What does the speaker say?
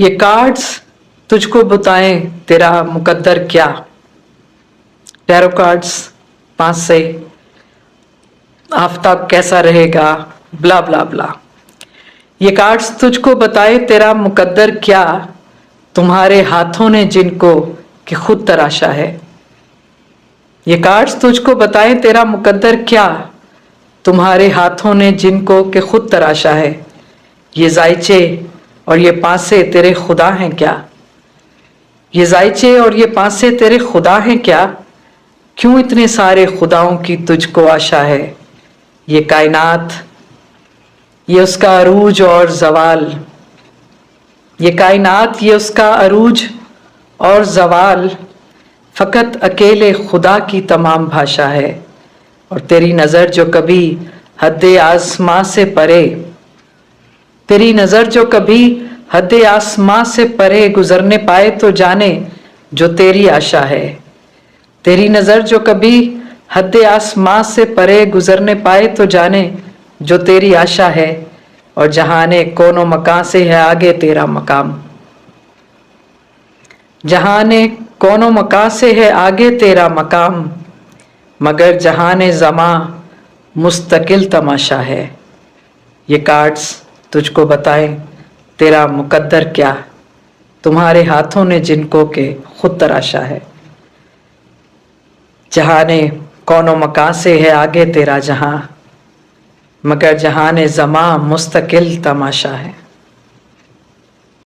ये कार्ड्स तुझको बताएं तेरा मुकद्दर क्या। टैरो कार्ड्स 5 से, आफ्ताब कैसा रहेगा, ब्ला ब्ला ब्ला। ये कार्ड्स तुझको बताए तेरा मुकद्दर क्या, तुम्हारे हाथों ने जिनको कि खुद तराशा है। ये कार्ड्स तुझको बताए तेरा मुकद्दर क्या, तुम्हारे हाथों ने जिनको कि खुद तराशा है। ये जायचे और ये पासे तेरे खुदा हैं क्या, ये जायचे और ये पासे तेरे खुदा हैं क्या, क्यों इतने सारे खुदाओं की तुझको आशा है। ये कायनात, ये उसका अरूज और जवाल, ये कायनात, ये उसका अरूज और जवाल, फ़कत अकेले खुदा की तमाम भाषा है। और तेरी नज़र जो कभी हद आसमां से परे, तेरी नज़र जो कभी हद आसमां से परे गुजरने पाए तो जाने जो तेरी आशा है। तेरी नज़र जो कभी हद आसमां से परे गुजरने पाए तो जाने जो तेरी आशा है। और जहाने कोनो मकान से है आगे तेरा मकाम, जहाने कोनो मकान से है आगे तेरा मकाम, मगर जहाने ज़मा मुस्तकिल तमाशा है। ये कार्ड्स तुझको बताएं तेरा मुकद्दर क्या, तुम्हारे हाथों ने जिनको के खुद तराशा है। जहाने कोनो मकान से है आगे तेरा जहां, मगर जहाने ज़मा मुस्तकिल तमाशा है।